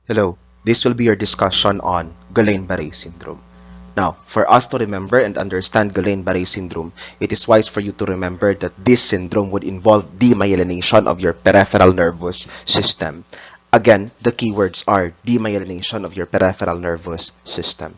Hello, this will be your discussion on Guillain-Barre syndrome. Now, for us to remember and understand Guillain-Barre syndrome, it is wise for you to remember that this syndrome would involve demyelination of your peripheral nervous system. Again, the keywords are demyelination of your peripheral nervous system.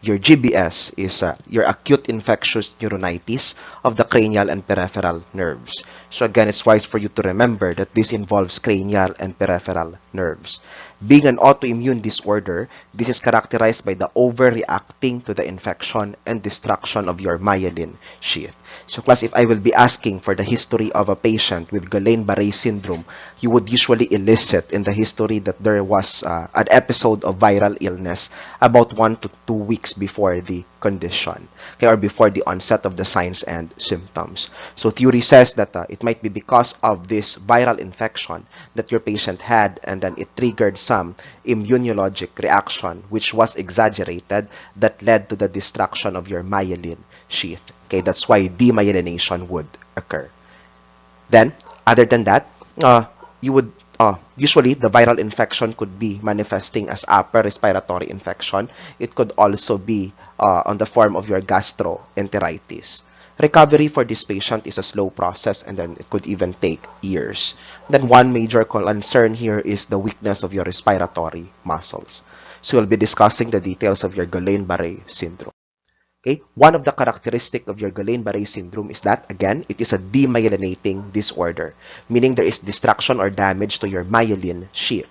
Your GBS is your acute infectious neuronitis of the cranial and peripheral nerves. So again, it's wise for you to remember that this involves cranial and peripheral nerves. Being an autoimmune disorder, this is characterized by the overreacting to the infection and destruction of your myelin sheath. So class, if I will be asking for the history of a patient with Guillain-Barre syndrome, you would usually elicit in the history that there was an episode of viral illness about 1 to 2 weeks before the condition, okay, or before the onset of the signs and symptoms. So theory says that it might be because of this viral infection that your patient had, and then it triggered some immunologic reaction which was exaggerated that led to the destruction of your myelin sheath. Okay, that's why demyelination would occur. Then, other than that, you would usually the viral infection could be manifesting as upper respiratory infection. It could also be on the form of your gastroenteritis. Recovery for this patient is a slow process, and then it could even take years. Then one major concern here is the weakness of your respiratory muscles. So we'll be discussing the details of your Guillain-Barre syndrome. Okay, one of the characteristics of your Guillain-Barre syndrome is that, again, it is a demyelinating disorder, meaning there is destruction or damage to your myelin sheath.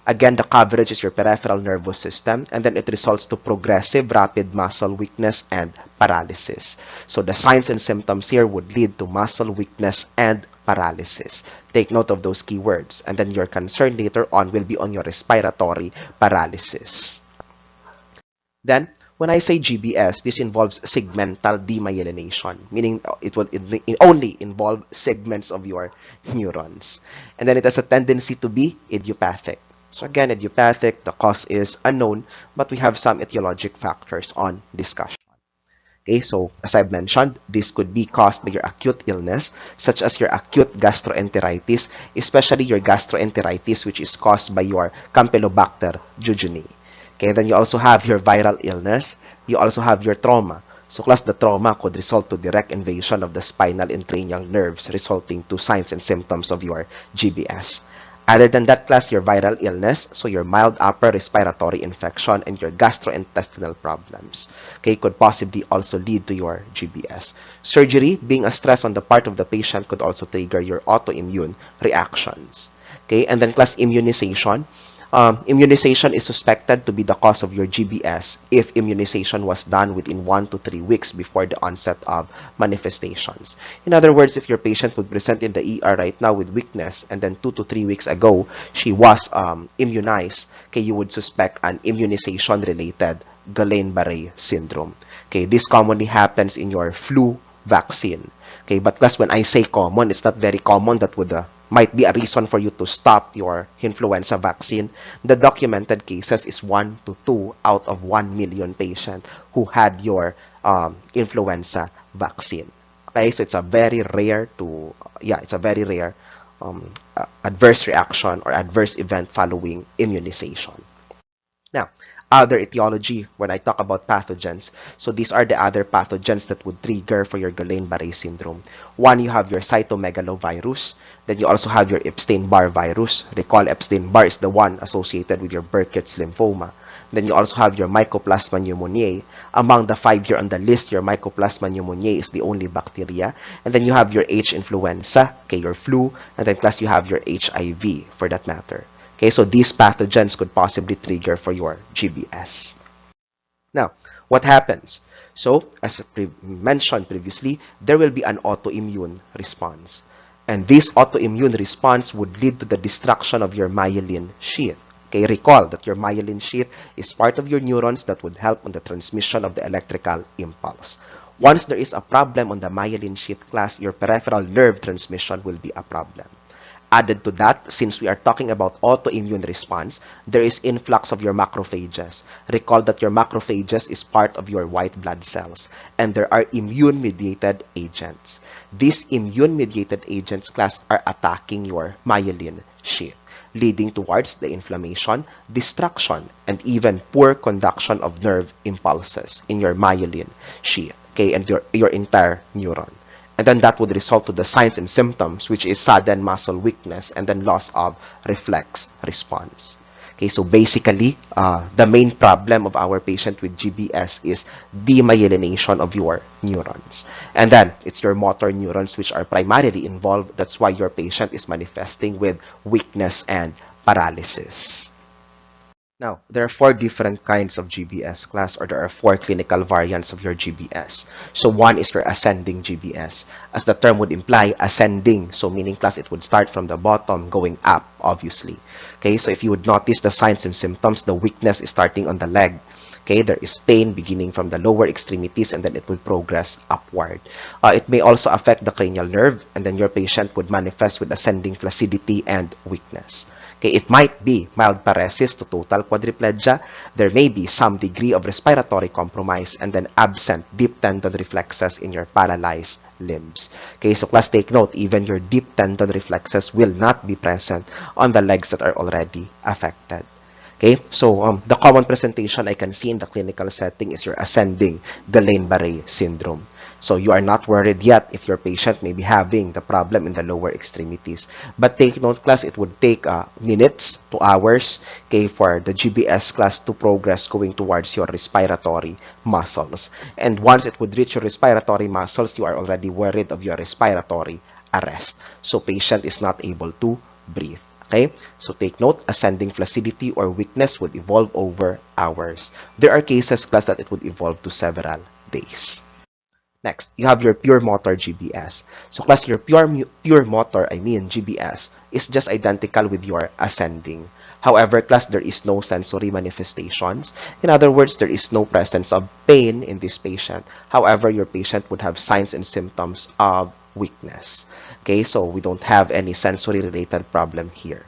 Again, the coverage is your peripheral nervous system, and then it results to progressive rapid muscle weakness and paralysis. So the signs and symptoms here would lead to muscle weakness and paralysis. Take note of those keywords, and then your concern later on will be on your respiratory paralysis. Then, when I say GBS, this involves segmental demyelination, meaning it will only involve segments of your neurons. And then it has a tendency to be idiopathic. So again, idiopathic, the cause is unknown, but we have some etiologic factors on discussion. Okay, so as I've mentioned, this could be caused by your acute illness, such as your acute gastroenteritis, especially your gastroenteritis, which is caused by your Campylobacter jejuni. Okay, then you also have your viral illness. You also have your trauma. So class, the trauma could result to direct invasion of the spinal and cranial nerves, resulting to signs and symptoms of your GBS. Other than that, class, your viral illness, so your mild upper respiratory infection and your gastrointestinal problems, okay, could possibly also lead to your GBS. Surgery, being a stress on the part of the patient, could also trigger your autoimmune reactions. Okay, and then class, immunization. Immunization is suspected to be the cause of your GBS if immunization was done within 1 to 3 weeks before the onset of manifestations. In other words, if your patient would present in the ER right now with weakness, and then 2 to 3 weeks ago she was immunized, okay, you would suspect an immunization-related Guillain-Barre syndrome. Okay, this commonly happens in your flu vaccine. Okay, but class, when I say common, it's not very common. That would might be a reason for you to stop your influenza vaccine. The documented cases is 1 to 2 out of 1 million patients who had your influenza vaccine. Okay, so it's a very rare adverse reaction or adverse event following immunization. Now, other etiology, when I talk about pathogens, so these are the other pathogens that would trigger for your Guillain-Barre syndrome. One, you have your cytomegalovirus. Then you also have your Epstein-Barr virus. Recall Epstein-Barr is the one associated with your Burkitt's lymphoma. Then you also have your Mycoplasma pneumoniae. Among the 5 here on the list, your Mycoplasma pneumoniae is the only bacteria. And then you have your H. influenza, okay, your flu. And then plus you have your HIV for that matter. Okay, so these pathogens could possibly trigger for your GBS. Now, what happens? So, as mentioned previously, there will be an autoimmune response. And this autoimmune response would lead to the destruction of your myelin sheath. Okay, recall that your myelin sheath is part of your neurons that would help on the transmission of the electrical impulse. Once there is a problem on the myelin sheath class, your peripheral nerve transmission will be a problem. Added to that, since we are talking about autoimmune response, there is influx of your macrophages. Recall that your macrophages is part of your white blood cells, and there are immune-mediated agents. These immune-mediated agents class are attacking your myelin sheath. leading towards the inflammation, destruction, and even poor conduction of nerve impulses in your myelin sheath, okay, and your entire neuron. And then that would result to the signs and symptoms, which is sudden muscle weakness and then loss of reflex response. Okay, so basically, the main problem of our patient with GBS is demyelination of your neurons. And then, it's your motor neurons which are primarily involved. That's why your patient is manifesting with weakness and paralysis. Now, there are four different kinds of GBS class, or there are four clinical variants of your GBS. So one is your ascending GBS. As the term would imply, ascending. So meaning class, it would start from the bottom going up, obviously. Okay, so if you would notice the signs and symptoms, the weakness is starting on the leg. Okay, there is pain beginning from the lower extremities and then it will progress upward. It may also affect the cranial nerve, and then your patient would manifest with ascending flaccidity and weakness. Okay, it might be mild paresis to total quadriplegia. There may be some degree of respiratory compromise and then absent deep tendon reflexes in your paralyzed limbs. Okay, so class, take note, even your deep tendon reflexes will not be present on the legs that are already affected. Okay, so the common presentation I can see in the clinical setting is your ascending Guillain-Barre syndrome. So you are not worried yet if your patient may be having the problem in the lower extremities. But take note, class, it would take minutes to hours, okay, for the GBS class to progress going towards your respiratory muscles. And once it would reach your respiratory muscles, you are already worried of your respiratory arrest. So patient is not able to breathe. Okay, so take note, ascending flaccidity or weakness would evolve over hours. There are cases, class, that it would evolve to several days. Next, you have your pure motor GBS. So class, your pure motor, GBS, is just identical with your ascending. However, class, there is no sensory manifestations. In other words, there is no presence of pain in this patient. However, your patient would have signs and symptoms of weakness. Okay, so we don't have any sensory related problem here.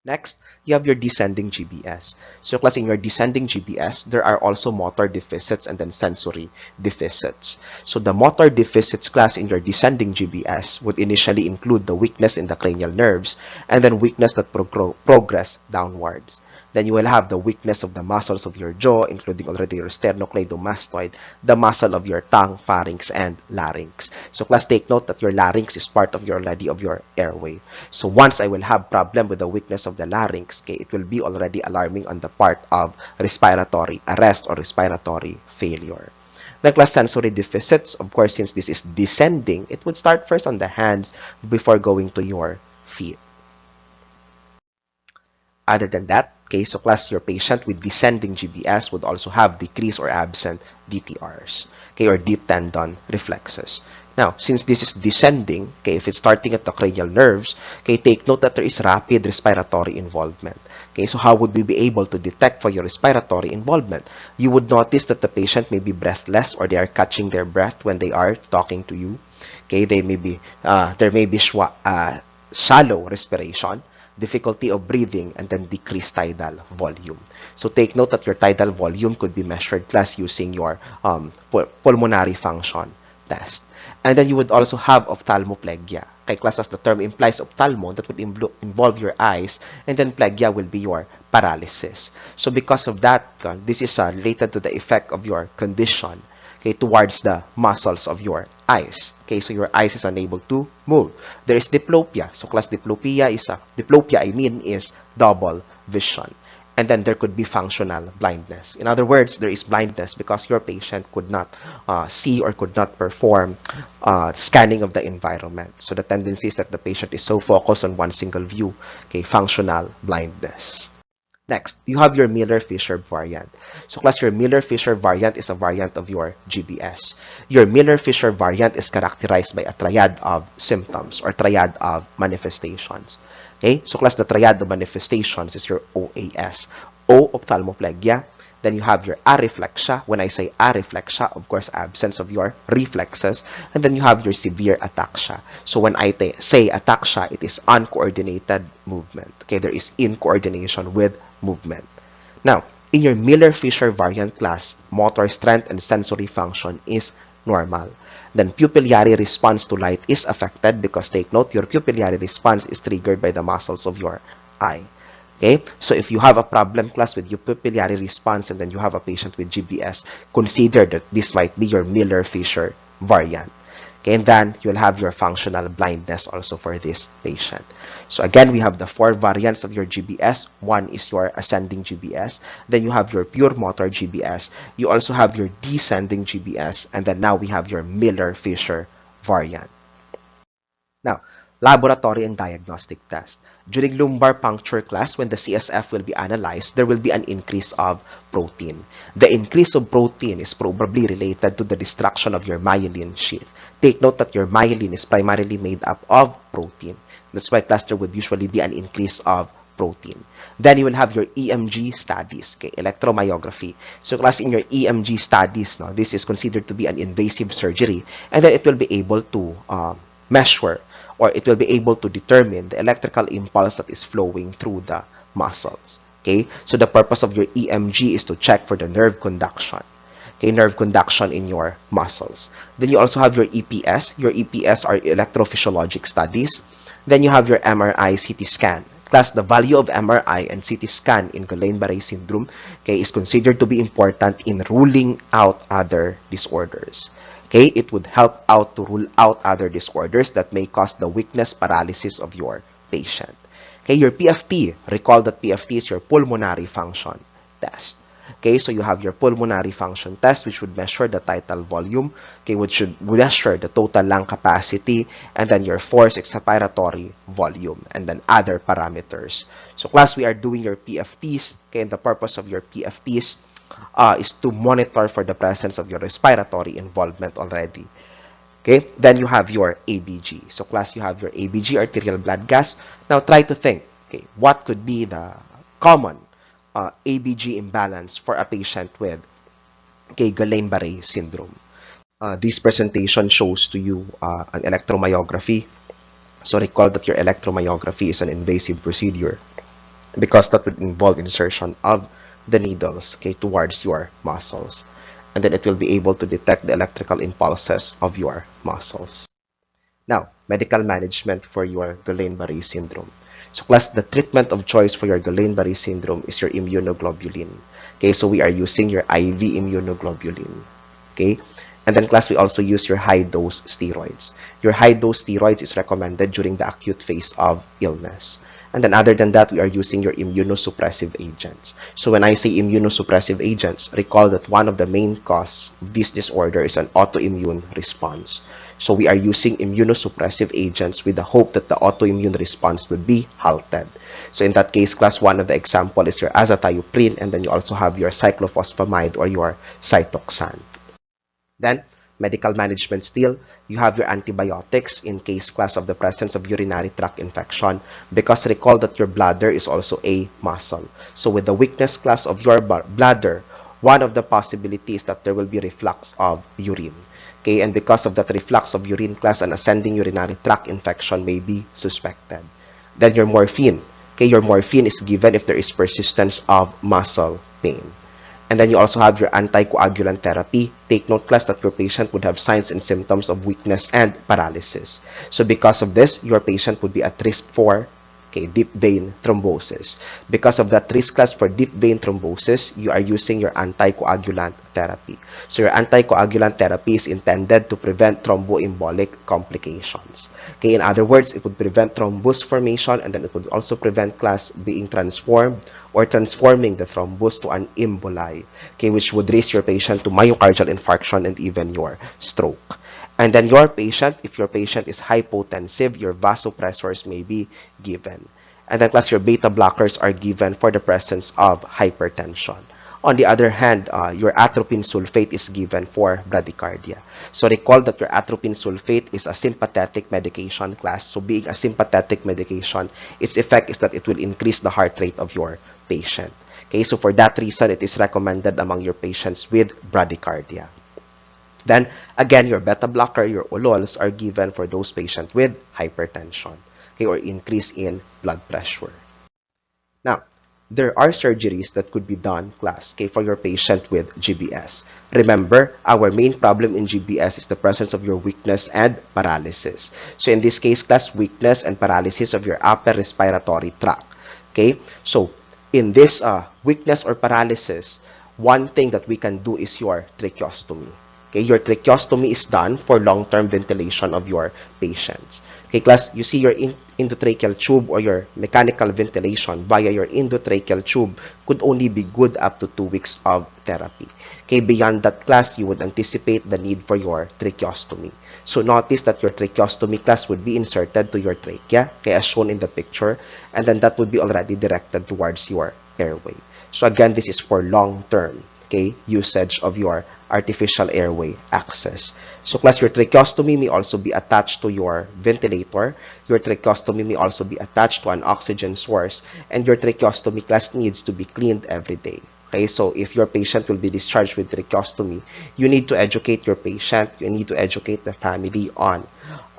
Next, you have your descending GBS. So class, in your descending GBS, there are also motor deficits and then sensory deficits. So the motor deficits, class, in your descending GBS would initially include the weakness in the cranial nerves and then weakness that progress downwards. Then you will have the weakness of the muscles of your jaw, including already your sternocleidomastoid, the muscle of your tongue, pharynx, and larynx. So class, take note that your larynx is part of your airway. So once I will have problem with the weakness of the larynx, okay, it will be already alarming on the part of respiratory arrest or respiratory failure. The class, sensory deficits, of course, since this is descending, it would start first on the hands before going to your feet. Other than that, okay, so class, your patient with descending GBS would also have decreased or absent DTRs, okay, or deep tendon reflexes. Now, since this is descending, okay, if it's starting at the cranial nerves, okay, take note that there is rapid respiratory involvement. Okay, so how would we be able to detect for your respiratory involvement? You would notice that the patient may be breathless or they are catching their breath when they are talking to you. Okay, they may be there may be shallow respiration, difficulty of breathing, and then decreased tidal volume. So take note that your tidal volume could be measured, class, using your pulmonary function test. And then you would also have ophthalmoplegia. Okay, class, as the term implies, ophthalmo, that would involve your eyes, and then plegia will be your paralysis. So because of that, this is related to the effect of your condition, okay, towards the muscles of your eyes. Okay, so your eyes is unable to move. There is diplopia. So class, diplopia is double vision. And then there could be functional blindness. In other words, there is blindness because your patient could not see or could not perform scanning of the environment. So the tendency is that the patient is so focused on one single view, okay, functional blindness. Next, you have your Miller-Fisher variant. So class, your Miller-Fisher variant is a variant of your GBS. Your Miller-Fisher variant is characterized by a triad of symptoms or triad of manifestations. Okay, so class, the triad of manifestations is your OAS. O, ophthalmoplegia. Then you have your areflexia. When I say areflexia, of course, absence of your reflexes. And then you have your severe ataxia. So when I say ataxia, it is uncoordinated movement. Okay, there is incoordination with movement. Now, in your Miller-Fisher variant class, motor strength and sensory function is normal. Then pupillary response to light is affected because take note, your pupillary response is triggered by the muscles of your eye. Okay, so if you have a problem class with your pupillary response and then you have a patient with GBS, consider that this might be your Miller-Fisher variant. Okay, and then you'll have your functional blindness also for this patient. So again, we have the 4 variants of your GBS. One is your ascending GBS. Then you have your pure motor GBS. You also have your descending GBS. And then now we have your Miller-Fisher variant. Now, laboratory and diagnostic test. During lumbar puncture class, when the CSF will be analyzed, there will be an increase of protein. The increase of protein is probably related to the destruction of your myelin sheath. Take note that your myelin is primarily made up of protein. That's why class there would usually be an increase of protein. Then you will have your EMG studies, okay, electromyography. So class, in your EMG studies, no, this is considered to be an invasive surgery, and then it will be able to measure, or it will be able to determine the electrical impulse that is flowing through the muscles. Okay, so the purpose of your EMG is to check for the nerve conduction. Okay, nerve conduction in your muscles. Then you also have your EPS. Your EPS are electrophysiologic studies. Then you have your MRI, CT scan. Class, the value of MRI and CT scan in Guillain-Barre syndrome, okay, is considered to be important in ruling out other disorders. Okay, it would help out to rule out other disorders that may cause the weakness, paralysis of your patient. Okay, your PFT, recall that PFT is your pulmonary function test. Okay, so you have your pulmonary function test, which would measure the tidal volume, okay, which should measure the total lung capacity, and then your forced expiratory volume, and then other parameters. So class, we are doing your PFTs, okay, and the purpose of your PFTs is to monitor for the presence of your respiratory involvement already. Okay, then you have your ABG. So class, you have your ABG, arterial blood gas. Now try to think, okay, what could be the common ABG imbalance for a patient with, okay, Guillain-Barre syndrome. This presentation shows to you an electromyography. So recall that your electromyography is an invasive procedure because that would involve insertion of the needles, okay, towards your muscles, and then it will be able to detect the electrical impulses of your muscles. Now, medical management for your Guillain-Barre syndrome. So class, the treatment of choice for your Guillain-Barre syndrome is your immunoglobulin. Okay, so we are using your IV immunoglobulin. Okay, and then class, we also use your high-dose steroids. Your high-dose steroids is recommended during the acute phase of illness. And then other than that, we are using your immunosuppressive agents. So when I say immunosuppressive agents, recall that one of the main causes of this disorder is an autoimmune response. So we are using immunosuppressive agents with the hope that the autoimmune response would be halted. So in that case, class, one of the example is your azathioprine, and then you also have your cyclophosphamide or your cytoxan. Then, medical management still, you have your antibiotics in case class of the presence of urinary tract infection, because recall that your bladder is also a muscle. So with the weakness class of your bladder, one of the possibilities that there will be reflux of urine. Okay, and because of that reflux of urine class, an ascending urinary tract infection may be suspected. Then your morphine. Okay, your morphine is given if there is persistence of muscle pain. And then you also have your anticoagulant therapy. Take note, class, that your patient would have signs and symptoms of weakness and paralysis. So because of this, your patient would be at risk for, okay, deep vein thrombosis. Because of that risk class for deep vein thrombosis, you are using your anticoagulant therapy. So your anticoagulant therapy is intended to prevent thromboembolic complications. Okay, in other words, it would prevent thrombus formation, and then it would also prevent class being transformed or transforming the thrombus to an emboli, okay, which would raise your patient to myocardial infarction and even your stroke. And then your patient, if your patient is hypotensive, your vasopressors may be given. And then class, your beta blockers are given for the presence of hypertension. On the other hand, your atropine sulfate is given for bradycardia. So recall that your atropine sulfate is a sympathetic medication class. So being a sympathetic medication, its effect is that it will increase the heart rate of your patient. Okay, so for that reason, it is recommended among your patients with bradycardia. Then, again, your beta blocker, your olols, are given for those patients with hypertension, okay, or increase in blood pressure. Now, there are surgeries that could be done, class, okay, for your patient with GBS. Remember, our main problem in GBS is the presence of your weakness and paralysis. So in this case, class, weakness and paralysis of your upper respiratory tract. Okay, so in this weakness or paralysis, one thing that we can do is your tracheostomy. Okay, your tracheostomy is done for long-term ventilation of your patients. Okay, class, you see your endotracheal tube or your mechanical ventilation via your endotracheal tube could only be good up to 2 weeks of therapy. Okay, beyond that, class, you would anticipate the need for your tracheostomy. So notice that your tracheostomy, class, would be inserted to your trachea, okay, as shown in the picture, and then that would be already directed towards your airway. So again, this is for long-term, okay, usage of your artificial airway access. So class, your tracheostomy may also be attached to your ventilator. Your tracheostomy may also be attached to an oxygen source, and your tracheostomy, class, needs to be cleaned every day. Okay, so if your patient will be discharged with tracheostomy, you need to educate your patient, you need to educate the family on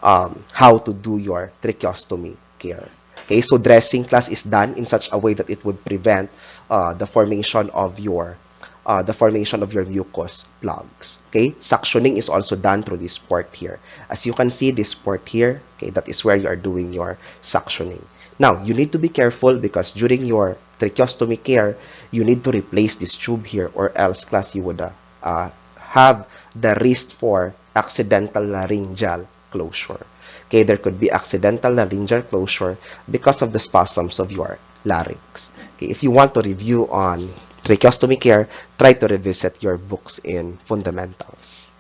how to do your tracheostomy care. Okay, so dressing, class, is done in such a way that it would prevent the formation of your mucus plugs. Okay, suctioning is also done through this port here. As you can see, this port here, okay, that is where you are doing your suctioning. Now, you need to be careful because during your tracheostomy care, you need to replace this tube here, or else, class, you would have the risk for accidental laryngeal closure. Okay, there could be accidental laryngeal closure because of the spasms of your larynx. Okay, if you want to review on tracheostomy care, try to revisit your books in fundamentals.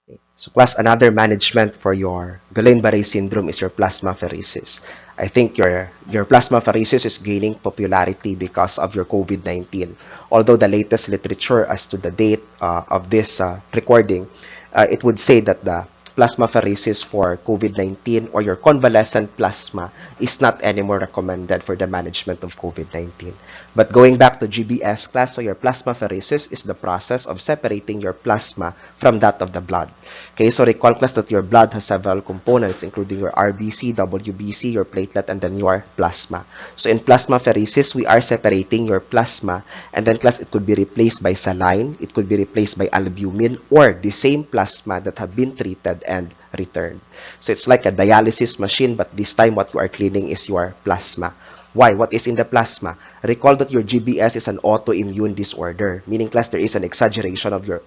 Okay. So class, another management for your Guillain-Barre syndrome is your plasmapheresis. I think your plasmapheresis is gaining popularity because of your COVID-19. Although the latest literature as to the date of this recording, it would say that the plasmapheresis for COVID-19 or your convalescent plasma is not anymore recommended for the management of COVID-19. But going back to GBS, class, so your plasmapheresis is the process of separating your plasma from that of the blood. Okay, so recall, class, that your blood has several components, including your RBC, WBC, your platelet, and then your plasma. So in plasmapheresis, we are separating your plasma, and then, class, it could be replaced by saline, it could be replaced by albumin, or the same plasma that have been treated and returned. So it's like a dialysis machine, but this time what you are cleaning is your plasma. Why? What is in the plasma? Recall that your GBS is an autoimmune disorder, meaning, class, there is an exaggeration of your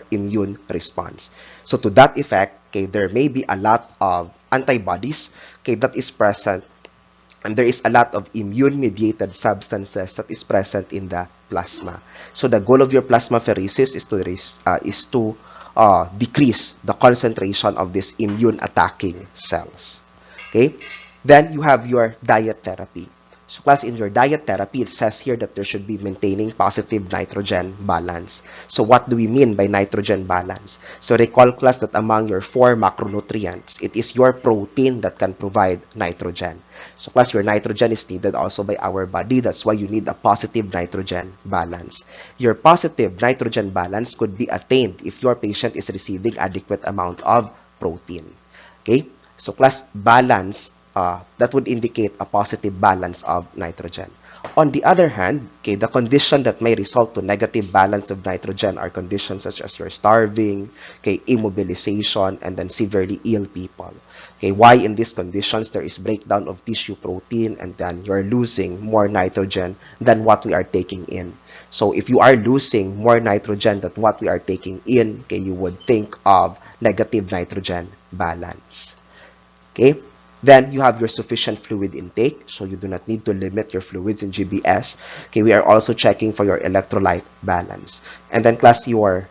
immune response. So to that effect, okay, there may be a lot of antibodies, okay, that is present, and there is a lot of immune-mediated substances that is present in the plasma. So the goal of your plasmapheresis is to decrease the concentration of these immune-attacking cells. Okay? Then you have your diet therapy. So class, in your diet therapy, it says here that there should be maintaining positive nitrogen balance. So what do we mean by nitrogen balance? So recall, class, that among your 4 macronutrients, it is your protein that can provide nitrogen. So class, your nitrogen is needed also by our body. That's why you need a positive nitrogen balance. Your positive nitrogen balance could be attained if your patient is receiving adequate amount of protein. Okay? So class, balance, that would indicate a positive balance of nitrogen. On the other hand, okay, the condition that may result to negative balance of nitrogen are conditions such as you're starving, okay, immobilization, and then severely ill people. Okay, why in these conditions there is breakdown of tissue protein and then you're losing more nitrogen than what we are taking in. So if you are losing more nitrogen than what we are taking in, okay, you would think of negative nitrogen balance. Okay? Then you have your sufficient fluid intake, so you do not need to limit your fluids in GBS. Okay, we are also checking for your electrolyte balance. And then class, your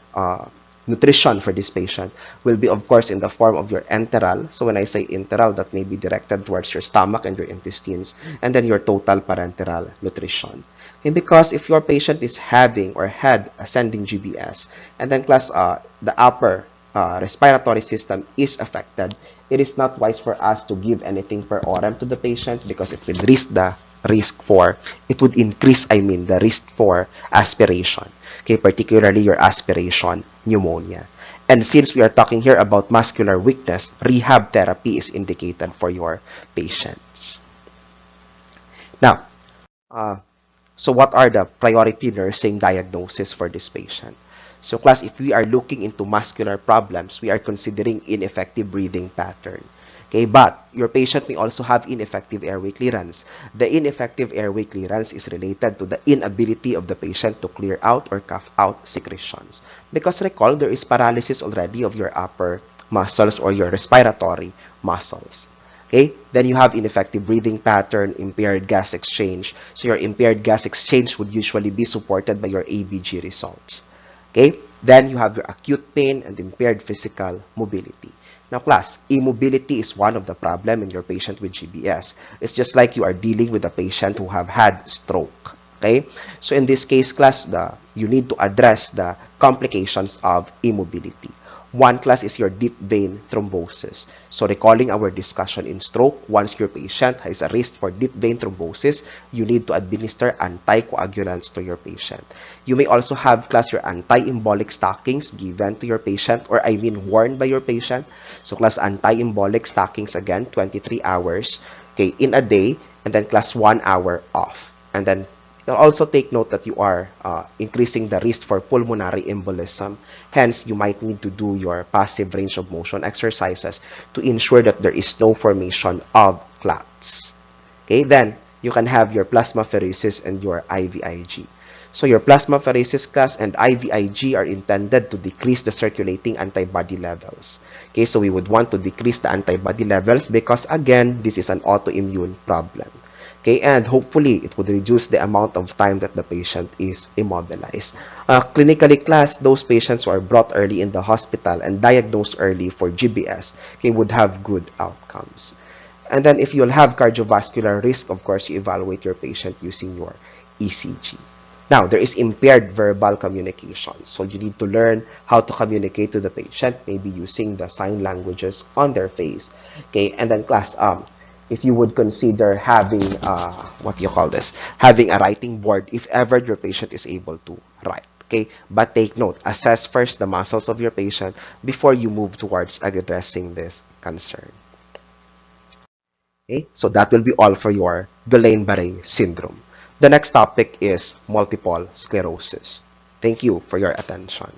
nutrition for this patient will be, of course, in the form of your enteral. So when I say enteral, that may be directed towards your stomach and your intestines, and then your total parenteral nutrition. Okay, because if your patient is having or had ascending GBS, and then class, the upper respiratory system is affected, it is not wise for us to give anything per orem to the patient because it would increase the risk for aspiration. Okay, particularly your aspiration pneumonia. And since we are talking here about muscular weakness, rehab therapy is indicated for your patients. Now, So what are the priority nursing diagnosis for this patient? So class, if we are looking into muscular problems, we are considering ineffective breathing pattern. Okay, but your patient may also have ineffective airway clearance. The ineffective airway clearance is related to the inability of the patient to clear out or cough out secretions. Because recall, there is paralysis already of your upper muscles or your respiratory muscles. Okay, then you have ineffective breathing pattern, impaired gas exchange. So your impaired gas exchange would usually be supported by your ABG results. Okay, then you have your acute pain and impaired physical mobility. Now class, immobility is one of the problem in your patient with GBS. It's just like you are dealing with a patient who have had stroke. Okay, so in this case class, you need to address the complications of immobility. One class is your deep vein thrombosis. So recalling our discussion in stroke, once your patient has a risk for deep vein thrombosis, you need to administer anticoagulants to your patient. You may also have class your anti-embolic stockings given to your patient, or I mean worn by your patient. So class anti-embolic stockings again, 23 hours, okay, in a day, and then class 1 hour off. And then you'll also take note that you are increasing the risk for pulmonary embolism. Hence, you might need to do your passive range of motion exercises to ensure that there is no formation of clots. Okay, then you can have your plasmapheresis and your IVIG. So your plasmapheresis class and IVIG are intended to decrease the circulating antibody levels. Okay, so we would want to decrease the antibody levels because again, this is an autoimmune problem. Okay, and hopefully it would reduce the amount of time that the patient is immobilized. Clinically class, those patients who are brought early in the hospital and diagnosed early for GBS, okay, would have good outcomes. And then if you'll have cardiovascular risk, of course, you evaluate your patient using your ECG. Now, there is impaired verbal communication. So you need to learn how to communicate to the patient, maybe using the sign languages on their face. Okay, and then class, if you would consider having, having a writing board if ever your patient is able to write. Okay, but take note, assess first the muscles of your patient before you move towards addressing this concern. Okay, so that will be all for your Guillain-Barre syndrome. The next topic is multiple sclerosis. Thank you for your attention.